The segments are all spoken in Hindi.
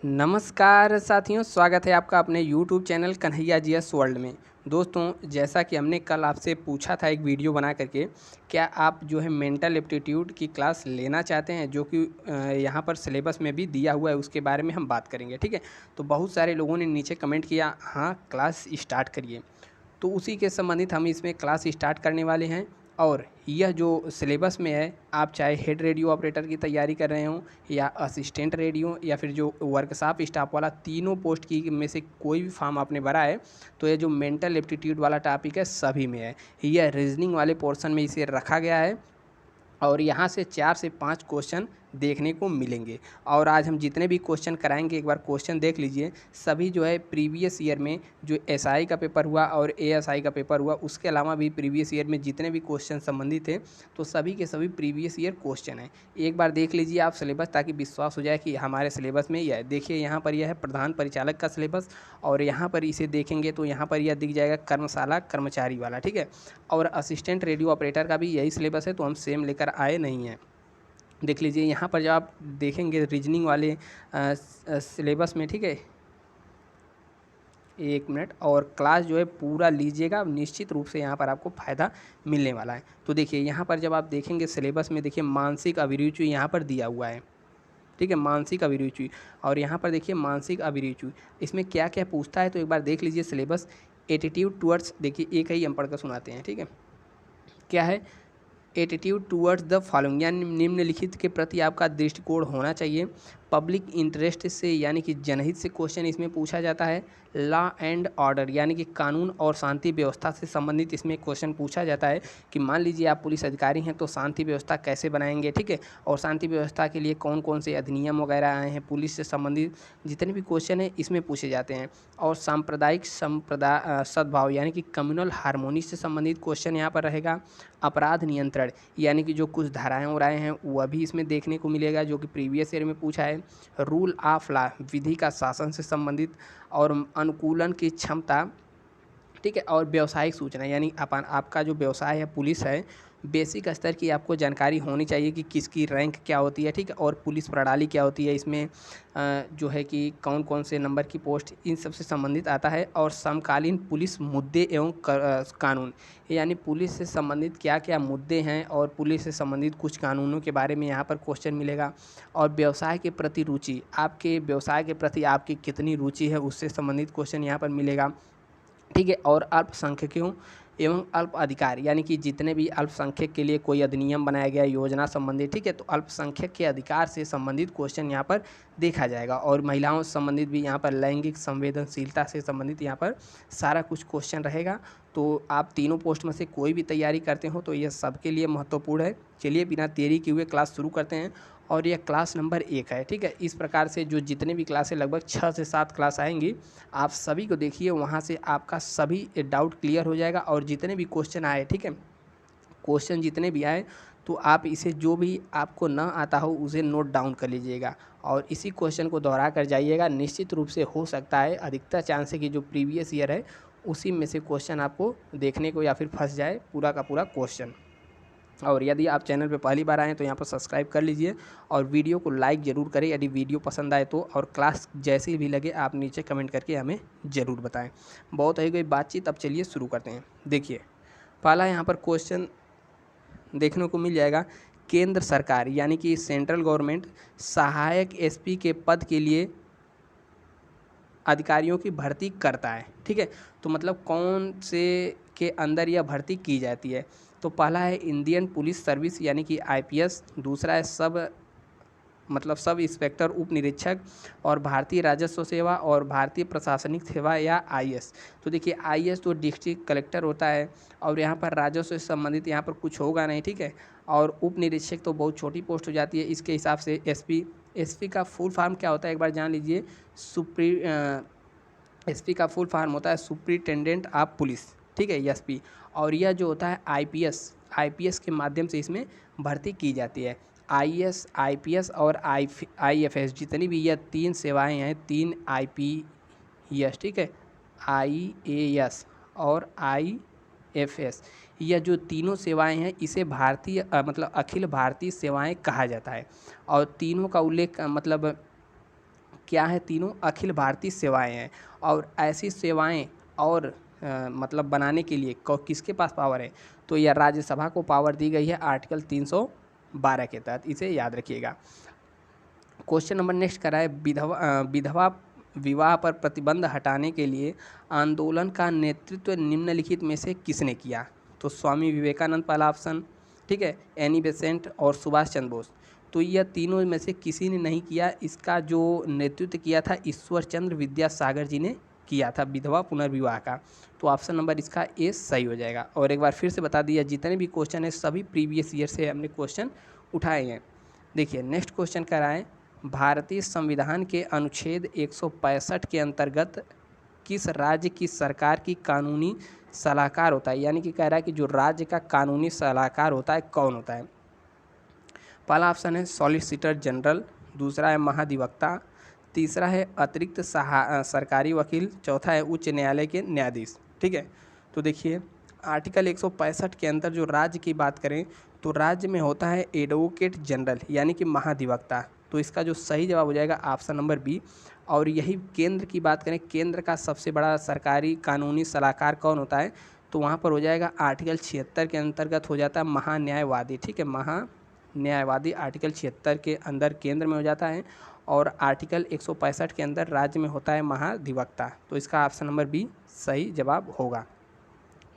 नमस्कार साथियों, स्वागत है आपका अपने YouTube channel Kanhaiya GS world में। दोस्तों, जैसा कि हमने कल आपसे पूछा था एक वीडियो बना करके, क्या आप जो है मेंटल एप्टीट्यूड की क्लास लेना चाहते हैं, जो कि यहाँ पर सिलेबस में भी दिया हुआ है, उसके बारे में हम बात करेंगे, ठीक है। तो बहुत सारे लोगों ने नीचे कमेंट किया, हाँ क्लास स्टार्ट करिए। तो उसी के संबंधित हम इसमें क्लास स्टार्ट करने वाले हैं। और यह जो सिलेबस में है, आप चाहे हेड रेडियो ऑपरेटर की तैयारी कर रहे हों या असिस्टेंट रेडियो या फिर जो वर्कशॉप स्टाफ वाला, तीनों पोस्ट की में से कोई भी फॉर्म आपने भरा है, तो ये जो मेंटल एप्टीट्यूड वाला टॉपिक है सभी में है। यह रीजनिंग वाले पोर्शन में इसे रखा गया है और यहाँ से 4 से 5 क्वेश्चन देखने को मिलेंगे। और आज हम जितने भी क्वेश्चन कराएंगे, एक बार क्वेश्चन देख लीजिए। सभी जो है प्रीवियस ईयर में जो एसआई का पेपर हुआ और एएसआई का पेपर हुआ, उसके अलावा भी प्रीवियस ईयर में जितने भी क्वेश्चन संबंधित थे, तो सभी के सभी प्रीवियस ईयर क्वेश्चन हैं। एक बार देख लीजिए आप सिलेबस, ताकि विश्वास हो जाए कि हमारे सिलेबस में यह है। देखिए यहाँ पर यह है प्रधान परिचालक का सिलेबस, और यहाँ पर इसे देखेंगे तो यहाँ पर यह दिख जाएगा कर्मशाला कर्मचारी वाला, ठीक है। और असिस्टेंट रेडियो ऑपरेटर का भी यही सिलेबस है, तो हम सेम लेकर आए नहीं हैं। देख लीजिए यहाँ पर जब आप देखेंगे रीजनिंग वाले सिलेबस में, ठीक है, एक मिनट, और क्लास जो है पूरा लीजिएगा, निश्चित रूप से यहाँ पर आपको फ़ायदा मिलने वाला है। तो देखिए यहाँ पर जब आप देखेंगे सिलेबस में, देखिए मानसिक अभिरुचि यहाँ पर दिया हुआ है, ठीक है, मानसिक अभिरुचि। और यहाँ पर देखिए मानसिक अभिरुचि, इसमें क्या क्या पूछता है, तो एक बार देख लीजिए सिलेबस। एटीट्यूड टुवर्ड्स, देखिए एक ही हम पढ़ कर सुनाते हैं, ठीक है। क्या है? एटीट्यूड टूवर्ड्स द फॉलोइंग, यानी निम्नलिखित के प्रति आपका दृष्टिकोण होना चाहिए। पब्लिक इंटरेस्ट से, यानी कि जनहित से क्वेश्चन इसमें पूछा जाता है। लॉ एंड ऑर्डर, यानी कि कानून और शांति व्यवस्था से संबंधित इसमें क्वेश्चन पूछा जाता है कि मान लीजिए आप पुलिस अधिकारी हैं, तो शांति व्यवस्था कैसे बनाएंगे, ठीक है। और शांति व्यवस्था के लिए कौन कौन से अधिनियम वगैरह आए हैं, पुलिस से संबंधित जितने भी क्वेश्चन हैं इसमें पूछे जाते हैं। और सांप्रदायिक सद्भाव, यानी कि कम्युनल हारमोनी से संबंधित क्वेश्चन यहाँ पर रहेगा। अपराध नियंत्रण, यानी कि जो कुछ धाराएँ उराएँ हैं वह भी इसमें देखने को मिलेगा, जो कि प्रीवियस ईयर में पूछा है। रूल ऑफ लॉ, विधि का शासन से संबंधित। और अनुकूलन की क्षमता, ठीक है। और व्यावसायिक सूचना, यानी आपका जो व्यवसाय है, पुलिस है, बेसिक स्तर की आपको जानकारी होनी चाहिए कि किसकी रैंक क्या होती है, ठीक है। और पुलिस प्रणाली क्या होती है, इसमें जो है कि कौन कौन से नंबर की पोस्ट, इन सब से संबंधित आता है। और समकालीन पुलिस मुद्दे एवं कानून, यानी पुलिस से संबंधित क्या क्या मुद्दे हैं और पुलिस से संबंधित कुछ कानूनों के बारे में यहाँ पर क्वेश्चन मिलेगा। और व्यवसाय के प्रति रुचि, आपके व्यवसाय के प्रति आपकी कितनी रुचि है, उससे संबंधित क्वेश्चन यहाँ पर मिलेगा, ठीक है। और अल्पसंख्यकों एवं अल्प अधिकार, यानी कि जितने भी अल्पसंख्यक के लिए कोई अधिनियम बनाया गया योजना संबंधित, ठीक है, तो अल्पसंख्यक के अधिकार से संबंधित क्वेश्चन यहाँ पर देखा जाएगा। और महिलाओं से संबंधित भी यहाँ पर लैंगिक संवेदनशीलता से संबंधित यहाँ पर सारा कुछ क्वेश्चन रहेगा। तो आप तीनों पोस्ट में से कोई भी तैयारी करते हो तो यह सबके लिए महत्वपूर्ण है। चलिए बिना देरी किए हुए क्लास शुरू करते हैं। और यह क्लास नंबर 1 है, ठीक है। इस प्रकार से जो जितने भी क्लासें, लगभग 6 से 7 क्लास आएंगी, आप सभी को देखिए, वहाँ से आपका सभी डाउट क्लियर हो जाएगा। और जितने भी क्वेश्चन आए, ठीक है, क्वेश्चन जितने भी आए, तो आप इसे जो भी आपको ना आता हो उसे नोट डाउन कर लीजिएगा और इसी क्वेश्चन को दोहरा कर जाइएगा। निश्चित रूप से हो सकता है, अधिकतर चांस है कि जो प्रीवियस ईयर है उसी में से क्वेश्चन आपको देखने को या फिर फंस जाए पूरा का पूरा क्वेश्चन। और यदि आप चैनल पे पहली बार आएँ तो यहाँ पर सब्सक्राइब कर लीजिए और वीडियो को लाइक ज़रूर करें यदि वीडियो पसंद आए तो। और क्लास जैसी भी लगे आप नीचे कमेंट करके हमें ज़रूर बताएं। बहुत हो गई बातचीत, अब चलिए शुरू करते हैं। देखिए पहला यहाँ पर क्वेश्चन देखने को मिल जाएगा। केंद्र सरकार, यानी कि सेंट्रल गवर्नमेंट, सहायक एसपी के पद के लिए अधिकारियों की भर्ती करता है, ठीक है। तो मतलब कौन से के अंदर यह भर्ती की जाती है, तो पहला है इंडियन पुलिस सर्विस, यानी कि आईपीएस। दूसरा है सब इंस्पेक्टर उप निरीक्षक, और भारतीय राजस्व सेवा और भारतीय प्रशासनिक सेवा या आईएएस। तो देखिए आईएएस तो डिस्ट्रिक्ट कलेक्टर होता है, और यहाँ पर राजस्व से संबंधित यहाँ पर कुछ होगा नहीं, ठीक है। और उप निरीक्षक तो बहुत छोटी पोस्ट हो जाती है, इसके हिसाब से एसपी। एसपी का फुल फॉर्म क्या होता है एक बार जान लीजिए। एसपी का फुल फॉर्म होता है सुप्रिटेंडेंट ऑफ पुलिस, ठीक है, एसपी। और यह जो होता है आईपीएस, आईपीएस के माध्यम से इसमें भर्ती की जाती है। आईएएस, आईपीएस और आईएफएस, जितनी भी यह 3 सेवाएं हैं, 3 आईपीएस, ठीक है, आईएएस और आईएफएस, यह जो तीनों सेवाएं हैं इसे भारतीय मतलब अखिल भारतीय सेवाएं कहा जाता है। और तीनों का उल्लेख मतलब क्या है, तीनों अखिल भारतीय सेवाएं हैं। और ऐसी सेवाएं और मतलब बनाने के लिए किसके पास पावर है, तो यह राज्यसभा को पावर दी गई है आर्टिकल 312 के तहत, इसे याद रखिएगा। क्वेश्चन नंबर नेक्स्ट करा है, विधवा विवाह पर प्रतिबंध हटाने के लिए आंदोलन का नेतृत्व निम्नलिखित में से किसने किया, तो स्वामी विवेकानंद पहला ऑप्शन, ठीक है, एनी बेसेंट और सुभाष चंद्र बोस। तो यह तीनों में से किसी ने नहीं किया, इसका जो नेतृत्व किया था ईश्वर चंद्र विद्यासागर जी ने किया था विधवा पुनर्विवाह का। तो ऑप्शन नंबर इसका ए सही हो जाएगा। और एक बार फिर से बता दिया, जितने भी क्वेश्चन है सभी प्रीवियस ईयर से हमने क्वेश्चन उठाए हैं। देखिए नेक्स्ट क्वेश्चन कह रहा है, भारतीय संविधान के अनुच्छेद 165 के अंतर्गत किस राज्य की सरकार की कानूनी सलाहकार होता है, यानी कि कह रहा है कि जो राज्य का कानूनी सलाहकार होता है कौन होता है। पहला ऑप्शन है सॉलिसिटर जनरल, दूसरा है महाधिवक्ता, तीसरा है अतिरिक्त सरकारी वकील, चौथा है उच्च न्यायालय के न्यायाधीश। ठीक है, तो देखिए आर्टिकल 165 के अंदर जो राज्य की बात करें तो राज्य में होता है एडवोकेट जनरल यानी कि महाधिवक्ता। तो इसका जो सही जवाब हो जाएगा ऑप्शन नंबर बी। और यही केंद्र की बात करें, केंद्र का सबसे बड़ा सरकारी कानूनी सलाहकार कौन होता है, तो वहाँ पर हो जाएगा आर्टिकल 76 के अंतर्गत हो जाता है महान्यायवादी। ठीक है, महान्यायवादी आर्टिकल 76 के अंदर केंद्र में हो जाता है और आर्टिकल 165 के अंदर राज्य में होता है महाधिवक्ता। तो इसका ऑप्शन नंबर बी सही जवाब होगा।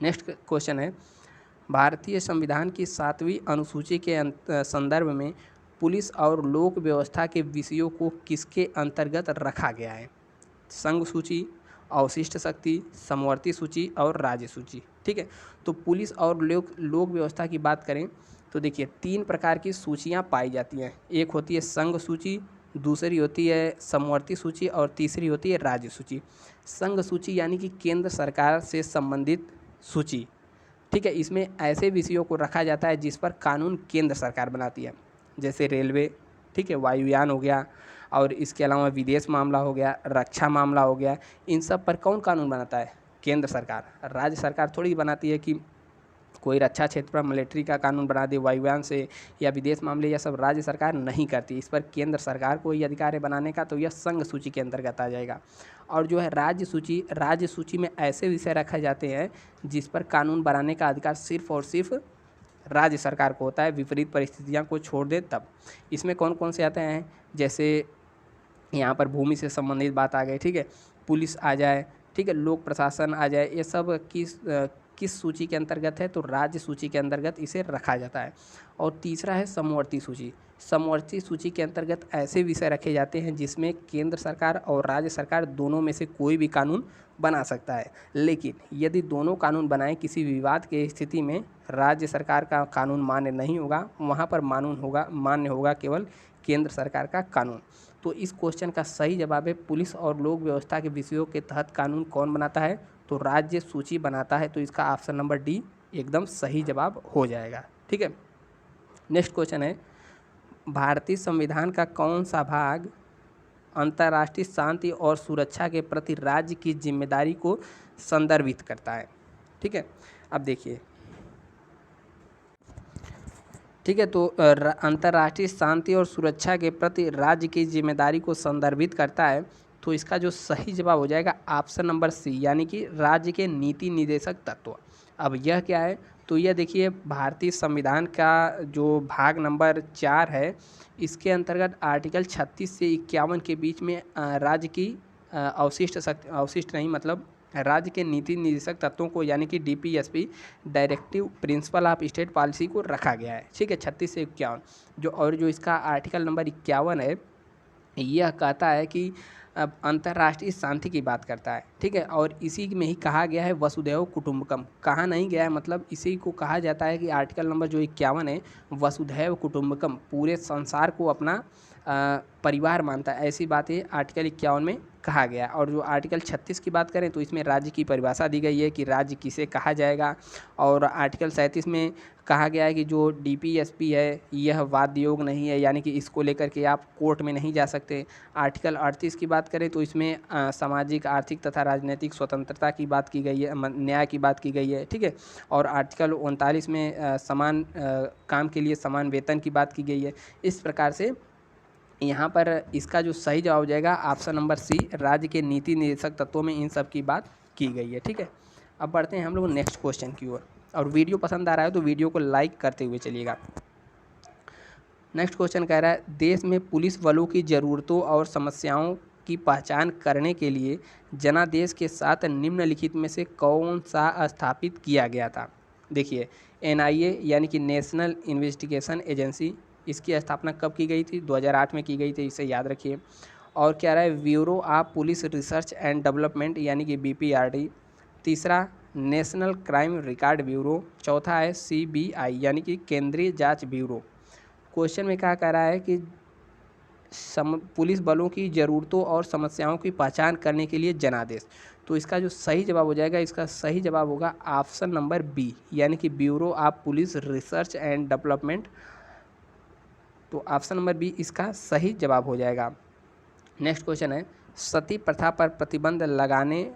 नेक्स्ट क्वेश्चन है, भारतीय संविधान की 7वीं अनुसूची के संदर्भ में पुलिस और लोक व्यवस्था के विषयों को किसके अंतर्गत रखा गया है, संघ सूची, अवशिष्ट शक्ति, समवर्ती सूची और राज्य सूची। ठीक है, तो पुलिस और लोक व्यवस्था की बात करें तो देखिए 3 प्रकार की सूचियां पाई जाती हैं। एक होती है संघ सूची, दूसरी होती है समवर्ती सूची और तीसरी होती है राज्य सूची। संघ सूची यानी कि केंद्र सरकार से संबंधित सूची। ठीक है, इसमें ऐसे विषयों को रखा जाता है जिस पर कानून केंद्र सरकार बनाती है, जैसे रेलवे, ठीक है, वायुयान हो गया, और इसके अलावा विदेश मामला हो गया, रक्षा मामला हो गया। इन सब पर कौन कानून बनाता है, केंद्र सरकार। राज्य सरकार थोड़ी बनाती है कि कोई रक्षा क्षेत्र पर मिलिट्री का कानून बना दे वायुयान से, या विदेश मामले, यह सब राज्य सरकार नहीं करती। इस पर केंद्र सरकार को ही अधिकार है बनाने का, तो यह संघ सूची के अंतर्गत आ जाएगा। और जो है राज्य सूची में ऐसे विषय रखे जाते हैं जिस पर कानून बनाने का अधिकार सिर्फ और सिर्फ राज्य सरकार को होता है, विपरीत परिस्थितियां को छोड़ दे तब। इसमें कौन कौन से आते हैं, जैसे यहाँ पर भूमि से संबंधित बात आ गई, ठीक है, पुलिस आ जाए, ठीक है, लोक प्रशासन आ जाए, ये सब किस सूची के अंतर्गत है, तो राज्य सूची के अंतर्गत इसे रखा जाता है। और तीसरा है समवर्ती सूची। समवर्ती सूची के अंतर्गत ऐसे विषय रखे जाते हैं जिसमें केंद्र सरकार और राज्य सरकार दोनों में से कोई भी कानून बना सकता है, लेकिन यदि दोनों कानून बनाए किसी विवाद के स्थिति में राज्य सरकार का कानून मान्य नहीं होगा, वहाँ पर मान्य होगा केवल केंद्र सरकार का कानून। तो इस क्वेश्चन का सही जवाब है पुलिस और लोक व्यवस्था के विषयों के तहत कानून कौन बनाता है, तो राज्य सूची बनाता है। तो इसका ऑप्शन नंबर डी एकदम सही जवाब हो जाएगा। ठीक है, नेक्स्ट क्वेश्चन है, भारतीय संविधान का कौन सा भाग अंतर्राष्ट्रीय शांति और सुरक्षा के प्रति राज्य की जिम्मेदारी को संदर्भित करता है। ठीक है, अब देखिए, ठीक है, तो अंतर्राष्ट्रीय शांति और सुरक्षा के प्रति राज्य की जिम्मेदारी को संदर्भित करता है। तो इसका जो सही जवाब हो जाएगा ऑप्शन नंबर सी, यानी कि राज्य के नीति निर्देशक तत्व। अब यह क्या है, तो यह देखिए भारतीय संविधान का जो भाग नंबर 4 है, इसके अंतर्गत आर्टिकल 36 से 51 के बीच में राज्य की अवशिष्ट नहीं मतलब राज्य के नीति निर्देशक तत्वों को, यानी कि DPSP directive principle of state policy को रखा गया है। ठीक है, 36 से 51 जो इसका आर्टिकल नंबर 51 है, यह कहता है कि अंतर्राष्ट्रीय शांति की बात करता है। ठीक है, और इसी में ही कहा गया है वसुधैव कुटुंबकम। कहा नहीं गया है, मतलब इसी को कहा जाता है कि आर्टिकल नंबर जो 51 है वसुधैव कुटुंबकम, पूरे संसार को अपना परिवार मानता है, ऐसी बातें आर्टिकल 51 में कहा गया। और जो आर्टिकल 36 की बात करें तो इसमें राज्य की परिभाषा दी गई है कि राज्य किसे कहा जाएगा। और आर्टिकल 37 में कहा गया है कि जो DPSP है यह वाद योग नहीं है, यानी कि इसको लेकर के आप कोर्ट में नहीं जा सकते। आर्टिकल 38 की बात करें तो इसमें सामाजिक, आर्थिक तथा राजनीतिक स्वतंत्रता की बात की गई है, न्याय की बात की गई है। ठीक है, और आर्टिकल 39 में समान काम के लिए समान वेतन की बात की गई है। इस प्रकार से यहाँ पर इसका जो सही जवाब हो जाएगा ऑप्शन नंबर सी, राज्य के नीति निर्देशक तत्वों में इन सब की बात की गई है। ठीक है, अब बढ़ते हैं हम लोग नेक्स्ट क्वेश्चन की ओर, और वीडियो पसंद आ रहा है तो वीडियो को लाइक करते हुए चलिएगा। नेक्स्ट क्वेश्चन कह रहा है, देश में पुलिस बलों की ज़रूरतों और समस्याओं की पहचान करने के लिए जनादेश के साथ निम्नलिखित में से कौन सा स्थापित किया गया था। देखिए, एनआईए यानी कि नेशनल इन्वेस्टिगेशन एजेंसी, इसकी स्थापना कब की गई थी? 2008 में की गई थी, इसे याद रखिए। और क्या रहा है, bureau of police research and development यानी कि बीपीआरडी। तीसरा, नेशनल क्राइम रिकॉर्ड ब्यूरो। चौथा है सीबीआई यानी कि केंद्रीय जांच ब्यूरो। क्वेश्चन में क्या कह रहा है कि पुलिस बलों की ज़रूरतों और समस्याओं की पहचान करने के लिए जनादेश, तो इसका जो सही जवाब हो जाएगा, इसका सही जवाब होगा ऑप्शन नंबर बी यानी कि bureau of police research and development. तो ऑप्शन नंबर बी इसका सही जवाब हो जाएगा। नेक्स्ट क्वेश्चन है, सती प्रथा पर प्रतिबंध लगाने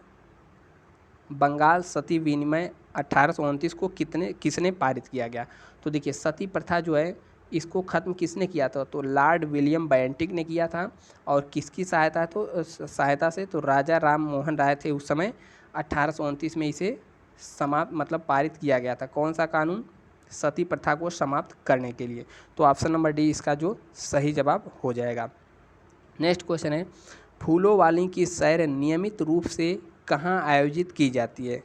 बंगाल सती विनिमय 1829 को किसने पारित किया गया? तो देखिए, सती प्रथा जो है इसको ख़त्म किसने किया था? तो लॉर्ड विलियम बेंटिक ने किया था। और किसकी सहायता से? तो राजा राम मोहन राय थे उस समय। 1829 में इसे समाप्त मतलब पारित किया गया था। कौन सा कानून? सती प्रथा को समाप्त करने के लिए। तो ऑप्शन नंबर डी इसका जो सही जवाब हो जाएगा। नेक्स्ट क्वेश्चन है, फूलों वाली की सैर नियमित रूप से कहाँ आयोजित की जाती है?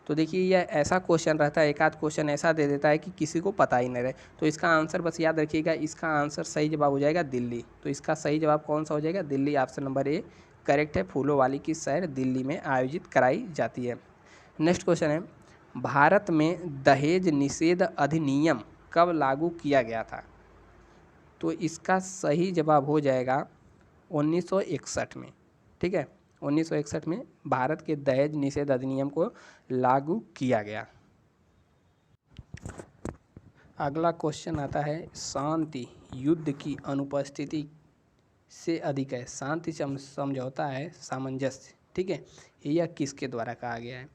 तो देखिए, यह ऐसा क्वेश्चन रहता है, एक आध क्वेश्चन ऐसा दे देता है कि किसी को पता ही नहीं रहे। तो इसका आंसर बस याद रखिएगा, इसका आंसर सही जवाब हो जाएगा दिल्ली। तो इसका सही जवाब कौन सा हो जाएगा? Delhi. Option number A correct है, फूलों वाली की सैर दिल्ली में आयोजित कराई जाती है। नेक्स्ट क्वेश्चन है, भारत में दहेज निषेध अधिनियम कब लागू किया गया था? तो इसका सही जवाब हो जाएगा 1961 में। ठीक है, 1961 में भारत के दहेज निषेध अधिनियम को लागू किया गया। अगला क्वेश्चन आता है, शांति युद्ध की अनुपस्थिति से अधिक है, शांति समझौता है सामंजस्य। ठीक है, यह किसके द्वारा कहा गया है?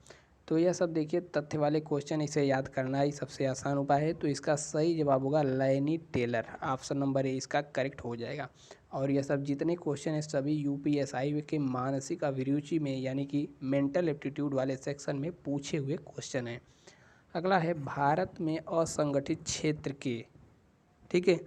तो यह सब देखिए तथ्य वाले क्वेश्चन, इसे याद करना ही सबसे आसान उपाय है। तो इसका सही जवाब होगा लैनी टेलर। ऑप्शन नंबर ए इसका करेक्ट हो जाएगा। और यह सब जितने क्वेश्चन है सभी यूपीएसआई के मानसिक अभिरुचि में यानी कि मेंटल एप्टीट्यूड वाले सेक्शन में पूछे हुए क्वेश्चन हैं। अगला है, भारत में असंगठित क्षेत्र के, ठीक है,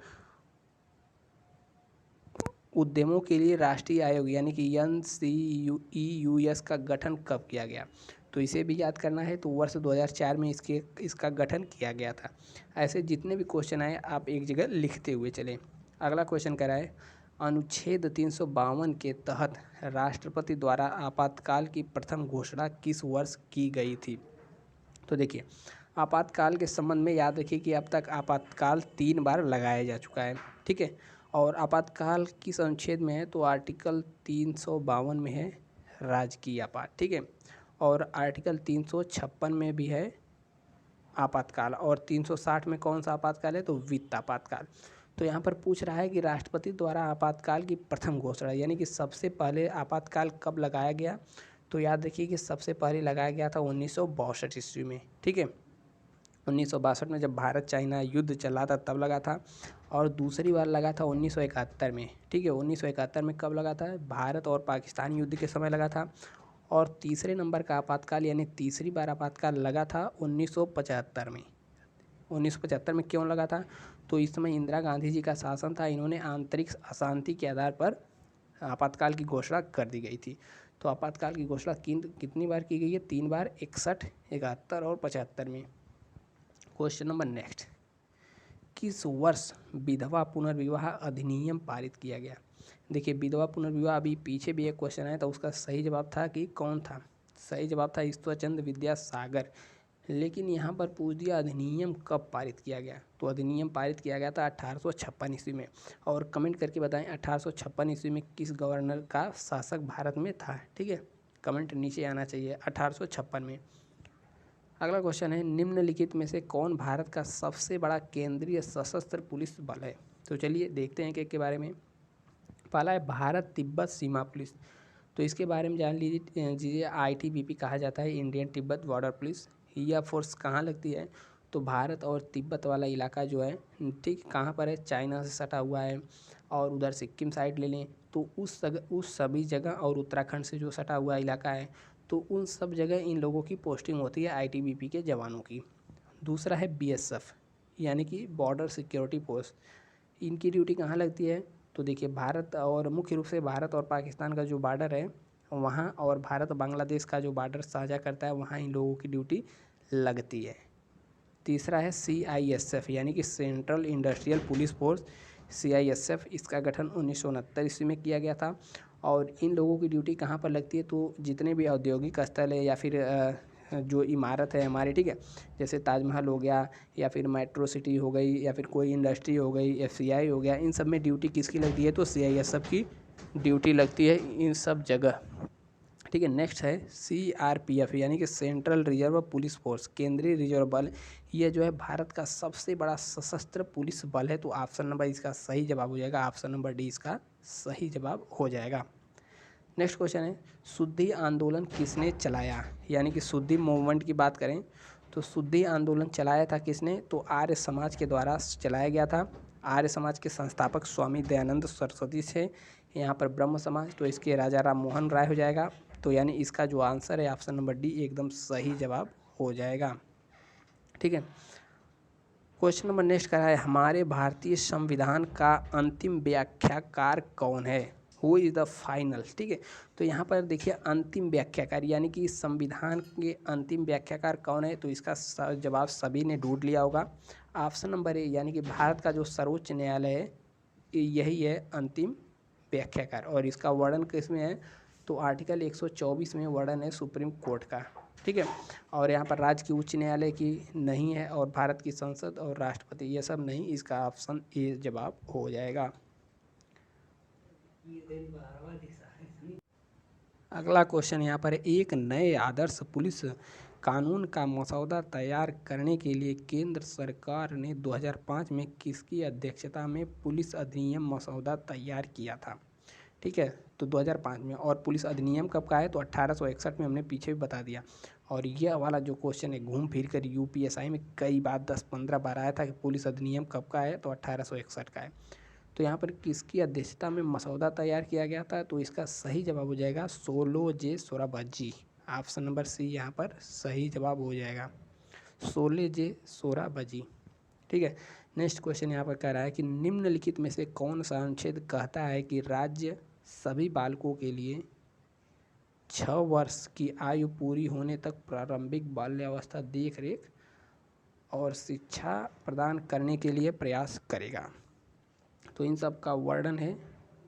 उद्यमों के लिए राष्ट्रीय आयोग यानी कि NCEUS का गठन कब किया गया? तो इसे भी याद करना है। तो वर्ष 2004 में इसका गठन किया गया था। ऐसे जितने भी क्वेश्चन आए आप एक जगह लिखते हुए चलें। अगला क्वेश्चन कह रहा है, अनुच्छेद 352 के तहत राष्ट्रपति द्वारा आपातकाल की प्रथम घोषणा किस वर्ष की गई थी? तो देखिए, आपातकाल के संबंध में याद रखिए कि अब तक आपातकाल 3 बार लगाया जा चुका है। ठीक है, और आपातकाल किस अनुच्छेद में है? तो आर्टिकल 352 में है राजकीय आपात। ठीक है, और आर्टिकल 356 में भी है आपातकाल, और 360 में कौन सा आपातकाल है? तो वित्त आपातकाल। तो यहाँ पर पूछ रहा है कि राष्ट्रपति द्वारा आपातकाल की प्रथम घोषणा यानी कि सबसे पहले आपातकाल कब लगाया गया? तो याद रखिए कि सबसे पहले लगाया गया था 1962 ईस्वी में। ठीक है, 1962 में जब भारत चाइना युद्ध चला था तब लगा था। और दूसरी बार लगा था 1971 में। ठीक है, 1971 में कब लगा था? भारत और पाकिस्तान युद्ध के समय लगा था। और तीसरे नंबर का आपातकाल यानी तीसरी बार आपातकाल लगा था 1975 में। 1975 में क्यों लगा था? तो इस समय इंदिरा गांधी जी का शासन था, इन्होंने आंतरिक अशांति के आधार पर आपातकाल की घोषणा कर दी गई थी। तो आपातकाल की घोषणा कितनी बार की गई है? 3 बार, 61, 71 और 75 में। क्वेश्चन नंबर नेक्स्ट, किस वर्ष विधवा पुनर्विवाह अधिनियम पारित किया गया? देखिए, विधवा पुनर्विवाह अभी पीछे भी एक क्वेश्चन आया था, उसका सही जवाब था कि कौन था? सही जवाब था ईश्वरचंद्र विद्यासागर। लेकिन यहाँ पर पूछ दिया अधिनियम कब पारित किया गया? तो अधिनियम पारित किया गया था 1856 ईस्वी में। और कमेंट करके बताएं 1856 ईस्वी में किस गवर्नर का शासक भारत में था? ठीक है, कमेंट नीचे आना चाहिए 1856 में। अगला क्वेश्चन है, निम्नलिखित में से कौन भारत का सबसे बड़ा केंद्रीय सशस्त्र पुलिस बल है? तो चलिए देखते हैं कि के बारे में। पहला है भारत तिब्बत सीमा पुलिस। तो इसके बारे में जान लीजिए ITBP कहा जाता है, इंडियन तिब्बत बॉर्डर पुलिस। यह फोर्स कहाँ लगती है? तो भारत और तिब्बत वाला इलाका जो है, ठीक कहाँ पर है, चाइना से सटा हुआ है। और उधर सिक्किम साइड ले लें तो उस सभी जगह, और उत्तराखंड से जो सटा हुआ इलाका है, तो उन सब जगह इन लोगों की पोस्टिंग होती है आईटीबीपी के जवानों की। दूसरा है बीएसएफ, यानी कि बॉर्डर सिक्योरिटी फोर्स। इनकी ड्यूटी कहाँ लगती है, तो देखिए भारत और मुख्य रूप से भारत और पाकिस्तान का जो बॉर्डर है वहाँ, और भारत बांग्लादेश का जो बॉर्डर साझा करता है वहाँ इन लोगों की ड्यूटी लगती है। तीसरा है सीआईएसएफ, यानी कि central industrial police force, CISF. इसका गठन 1969 ईस्वी में किया गया था। और इन लोगों की ड्यूटी कहाँ पर लगती है, तो जितने भी औद्योगिक स्थल है या फिर जो इमारत है हमारी, ठीक है, जैसे ताजमहल हो गया, या फिर मेट्रो सिटी हो गई, या फिर कोई इंडस्ट्री हो गई, एफसीआई हो गया, इन सब में ड्यूटी किसकी लगती है, तो सीआईएसएफ की ड्यूटी लगती है इन सब जगह, ठीक है। नेक्स्ट है सीआरपीएफ, यानी कि सेंट्रल रिजर्व पुलिस फोर्स, केंद्रीय रिजर्व बल। ये जो है भारत का सबसे बड़ा सशस्त्र पुलिस बल है। तो ऑप्शन नंबर इसका सही जवाब हो जाएगा, ऑप्शन नंबर डी इसका सही जवाब हो जाएगा। नेक्स्ट क्वेश्चन है शुद्धि आंदोलन किसने चलाया, यानी कि शुद्धि मूवमेंट की बात करें तो शुद्धि आंदोलन चलाया था किसने, तो आर्य समाज के द्वारा चलाया गया था। आर्य समाज के संस्थापक स्वामी दयानंद सरस्वती थे। यहाँ पर ब्रह्म समाज, तो इसके राजा राम मोहन राय हो जाएगा। तो यानी इसका जो आंसर है ऑप्शन नंबर डी एकदम सही जवाब हो जाएगा, ठीक है। क्वेश्चन नंबर नेक्स्ट का है हमारे भारतीय संविधान का अंतिम व्याख्याकार कौन है, हु इज़ द फाइनल, ठीक है। तो यहाँ पर देखिए अंतिम व्याख्याकार, यानी कि संविधान के अंतिम व्याख्याकार कौन है, तो इसका जवाब सभी ने ढूंढ लिया होगा। ऑप्शन नंबर ए, यानी कि भारत का जो सर्वोच्च न्यायालय है यही है अंतिम व्याख्याकार। और इसका वर्णन किसमें है, तो आर्टिकल 124 में वर्णन है सुप्रीम कोर्ट का, ठीक है। और यहाँ पर राज्य की उच्च न्यायालय की नहीं है, और भारत की संसद और राष्ट्रपति ये सब नहीं, इसका ऑप्शन ए जवाब हो जाएगा। अगला क्वेश्चन यहाँ पर एक नए आदर्श पुलिस कानून का मसौदा तैयार करने के लिए केंद्र सरकार ने 2005 में किसकी अध्यक्षता में पुलिस अधिनियम मसौदा तैयार किया था, ठीक है। तो 2005 में, और पुलिस अधिनियम कब का है, तो 1861 में, हमने पीछे भी बता दिया। और यह वाला जो क्वेश्चन है घूम फिर कर यूपीएसआई में कई बार 10-15 बार आया था कि पुलिस अधिनियम कब का है, तो 1861 का है। तो यहाँ पर किसकी अध्यक्षता में मसौदा तैयार किया गया था, तो इसका सही जवाब हो जाएगा सोलोजे सोराबजी। ऑप्शन नंबर सी यहाँ पर सही जवाब हो जाएगा, सोलोजे सोराबजी, ठीक है। नेक्स्ट क्वेश्चन यहाँ पर कह रहा है कि निम्नलिखित में से कौन सा अनुच्छेद कहता है कि राज्य सभी बालकों के लिए 6 वर्ष की आयु पूरी होने तक प्रारंभिक बाल्यावस्था देखरेख और शिक्षा प्रदान करने के लिए प्रयास करेगा। तो इन सब का वर्णन है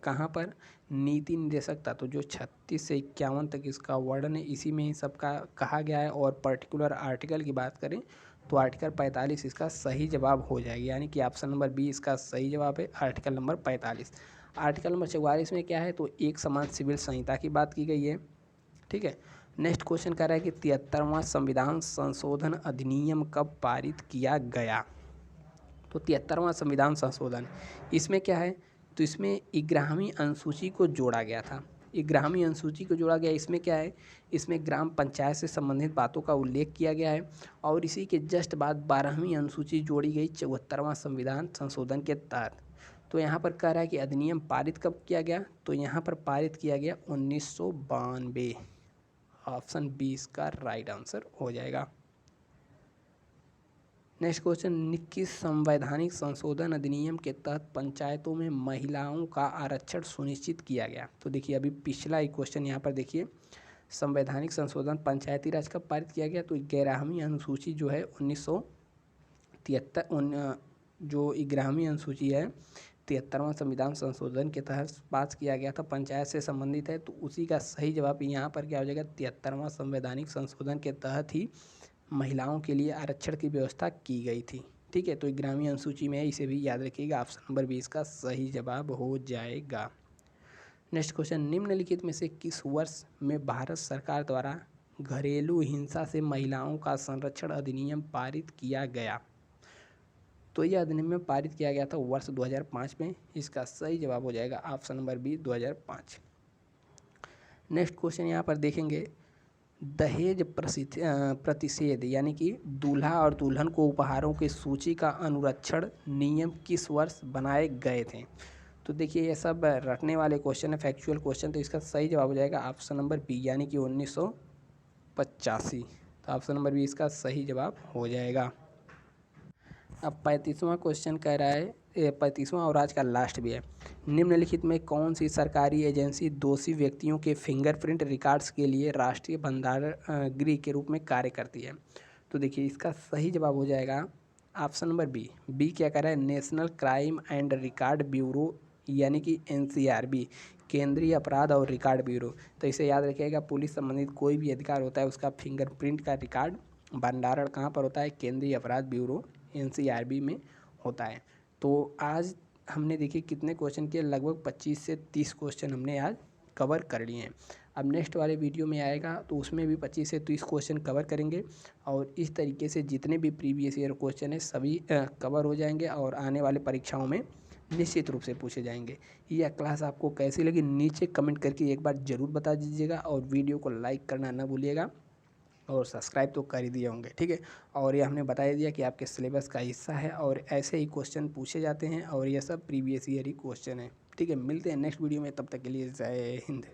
कहाँ पर, नीति निर्देशकता, तो जो 36 से 51 तक इसका वर्णन है, इसी में इन सब का कहा गया है। और पर्टिकुलर आर्टिकल की बात करें तो आर्टिकल 45 इसका सही जवाब हो जाएगा, यानी कि ऑप्शन नंबर बी इसका सही जवाब है, आर्टिकल नंबर 45। आर्टिकल नंबर 44 में क्या है, तो एक समान सिविल संहिता की बात की गई है, ठीक है। नेक्स्ट क्वेश्चन कह रहा है कि 73वां संविधान संशोधन अधिनियम कब पारित किया गया, तो 73वां संविधान संशोधन, इसमें क्या है, तो इसमें 11वीं अनुसूची को जोड़ा गया था। 11वीं अनुसूची को जोड़ा गया, इसमें क्या है, इसमें ग्राम पंचायत से संबंधित बातों का उल्लेख किया गया है। और इसी के जस्ट बाद 12वीं अनुसूची जोड़ी गई 74वां संविधान संशोधन के तहत। तो यहाँ पर कह रहा है कि अधिनियम पारित कब किया गया, तो यहाँ पर पारित किया गया 1992। ऑप्शन बी इसका राइट आंसर हो जाएगा। नेक्स्ट क्वेश्चन, किस संवैधानिक संशोधन अधिनियम के तहत पंचायतों में महिलाओं का आरक्षण सुनिश्चित किया गया। तो देखिए अभी पिछला ही क्वेश्चन यहाँ पर देखिए, संवैधानिक संशोधन पंचायती राज कब पारित किया गया, तो 11वीं अनुसूची जो है 1973, जो 11वीं अनुसूची है 73वां संविधान संशोधन के तहत पास किया गया था, पंचायत से संबंधित है। तो उसी का सही जवाब यहाँ पर क्या हो जाएगा, 73वां संवैधानिक संशोधन के तहत ही महिलाओं के लिए आरक्षण की व्यवस्था की गई थी, ठीक है। तो 11वीं अनुसूची में है, इसे भी याद रखिएगा, ऑप्शन नंबर 20 का सही जवाब हो जाएगा। नेक्स्ट क्वेश्चन, निम्नलिखित में से किस वर्ष में भारत सरकार द्वारा घरेलू हिंसा से महिलाओं का संरक्षण अधिनियम पारित किया गया, तो यह अधिनियम पारित किया गया था वर्ष 2005 में, इसका सही जवाब हो जाएगा option number B 2005। Next question यहाँ पर देखेंगे, दहेज प्रतिषेध यानी कि दूल्हा और दुल्हन को उपहारों की सूची का अनुरक्षण नियम किस वर्ष बनाए गए थे। तो देखिए ये सब रटने वाले क्वेश्चन है, फैक्चुअल क्वेश्चन, तो इसका सही जवाब हो जाएगा ऑप्शन नंबर बी यानी कि 1985। तो ऑप्शन नंबर बी इसका सही जवाब हो जाएगा। अब 35वां क्वेश्चन कह रहा है, 35वां और आज का लास्ट भी है, निम्नलिखित में कौन सी सरकारी एजेंसी दोषी व्यक्तियों के फिंगरप्रिंट रिकॉर्ड्स के लिए राष्ट्रीय भंडारण गृह के रूप में कार्य करती है। तो देखिए इसका सही जवाब हो जाएगा ऑप्शन नंबर बी। बी क्या कह रहा है, national crime and record bureau यानी कि NCRB, केंद्रीय अपराध और रिकॉर्ड ब्यूरो। तो इसे याद रखिएगा, पुलिस संबंधित कोई भी अधिकार होता है उसका फिंगरप्रिंट का रिकॉर्ड भंडारण कहाँ पर होता है, केंद्रीय अपराध ब्यूरो NCRB में होता है। तो आज हमने देखिए कितने क्वेश्चन किए, लगभग 25 से 30 क्वेश्चन हमने आज कवर कर लिए हैं। अब नेक्स्ट वाले वीडियो में आएगा तो उसमें भी 25 से 30 क्वेश्चन कवर करेंगे और इस तरीके से जितने भी प्रीवियस ईयर क्वेश्चन है सभी कवर हो जाएंगे और आने वाले परीक्षाओं में निश्चित रूप से पूछे जाएंगे। यह क्लास आपको कैसी लगी नीचे कमेंट करके एक बार ज़रूर बता दीजिएगा और वीडियो को लाइक करना ना भूलिएगा और सब्सक्राइब तो कर ही दिए होंगे, ठीक है। और ये हमने बता दिया कि आपके सिलेबस का हिस्सा है और ऐसे ही क्वेश्चन पूछे जाते हैं और ये सब प्रीवियस ईयर ही क्वेश्चन है, ठीक है। मिलते हैं नेक्स्ट वीडियो में, तब तक के लिए जय हिंद।